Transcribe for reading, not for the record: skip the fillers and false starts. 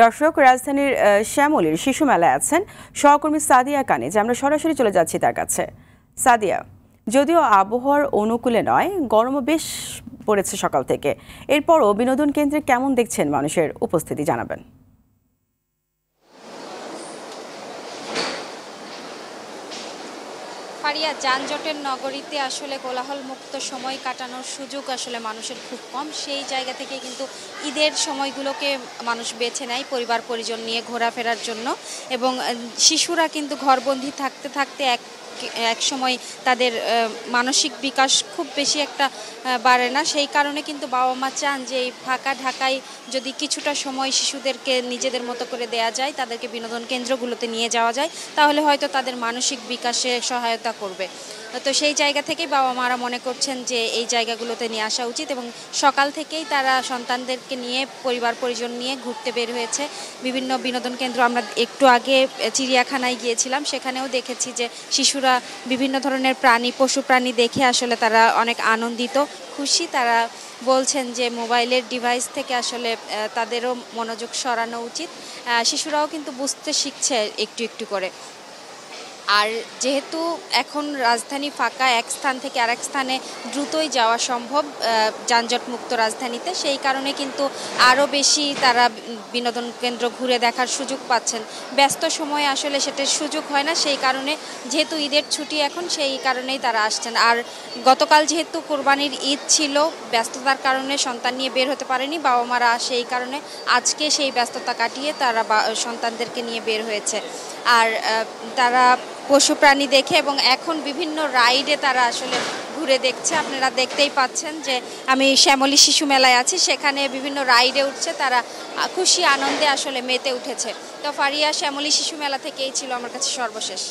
দর্শক, রাজধানীর শ্যামলীর শিশু মেলায় আছেন সহকর্মী সাদিয়া কানিজ। আমরা সরাসরি চলে যাচ্ছি তার কাছে। সাদিয়া, যদিও আবহাওয়ার অনুকূলে নয়, গরমও বেশ পড়েছে সকাল থেকে, এরপরও বিনোদন কেন্দ্রে কেমন দেখছেন মানুষের উপস্থিতি জানাবেন। পারিয়া যানজটের নগরীতে আসলে কোলাহল মুক্ত সময় কাটানোর সুযোগ আসলে মানুষের খুব কম। সেই জায়গা থেকে কিন্তু ঈদের সময়গুলোকে মানুষ বেছে নেয় পরিবার পরিজন নিয়ে ঘোরাফেরার জন্য, এবং শিশুরা কিন্তু ঘরবন্দি থাকতে থাকতে এক সময় তাদের মানসিক বিকাশ খুব বেশি একটা বাড়ে না। সেই কারণে কিন্তু বাবা মা চান যে এই ফাঁকা ঢাকায় যদি কিছুটা সময় শিশুদেরকে নিজেদের মতো করে দেয়া যায়, তাদেরকে বিনোদন কেন্দ্রগুলোতে নিয়ে যাওয়া যায়, তাহলে হয়তো তাদের মানসিক বিকাশে সহায়তা করবে। তো সেই জায়গা থেকেই বাবা মারা মনে করছেন যে এই জায়গাগুলোতে নিয়ে আসা উচিত, এবং সকাল থেকেই তারা সন্তানদেরকে নিয়ে পরিবার পরিজন নিয়ে ঘুরতে বের হয়েছে বিভিন্ন বিনোদন কেন্দ্র। আমরা একটু আগে চিড়িয়াখানায় গিয়েছিলাম, সেখানেও দেখেছি যে শিশুরা বিভিন্ন ধরনের পশু প্রাণী দেখে আসলে তারা অনেক আনন্দিত, খুশি। তারা বলছেন যে মোবাইলের ডিভাইস থেকে আসলে তাদেরও মনোযোগ সরানো উচিত। শিশুরাও কিন্তু বুঝতে শিখছে একটু একটু করে। আর যেহেতু এখন রাজধানী ফাঁকা, এক স্থান থেকে আরেক স্থানে দ্রুতই যাওয়া সম্ভব যানজটমুক্ত রাজধানীতে, সেই কারণে কিন্তু আরও বেশি তারা বিনোদন কেন্দ্র ঘুরে দেখার সুযোগ পাচ্ছেন। ব্যস্ত সময়ে আসলে সেটার সুযোগ হয় না, সেই কারণে যেহেতু ঈদের ছুটি এখন, সেই কারণেই তারা আসছেন। আর গতকাল যেহেতু কোরবানির ঈদ ছিল, ব্যস্ততার কারণে সন্তান নিয়ে বের হতে পারেনি বাবা মারা, সেই কারণে আজকে সেই ব্যস্ততা কাটিয়ে তারা সন্তানদেরকে নিয়ে বের হয়েছে। আর তারা পশু প্রাণী দেখে এবং এখন বিভিন্ন রাইডে তারা আসলে ঘুরে দেখছে। আপনারা দেখতেই পাচ্ছেন যে আমি শ্যামলী শিশু মেলায় আছি, সেখানে বিভিন্ন রাইডে উঠছে, তারা খুশি আনন্দে আসলে মেতে উঠেছে। তো ফারিয়া, শ্যামলী শিশু মেলা থেকে এই ছিল আমার কাছে সর্বশেষ।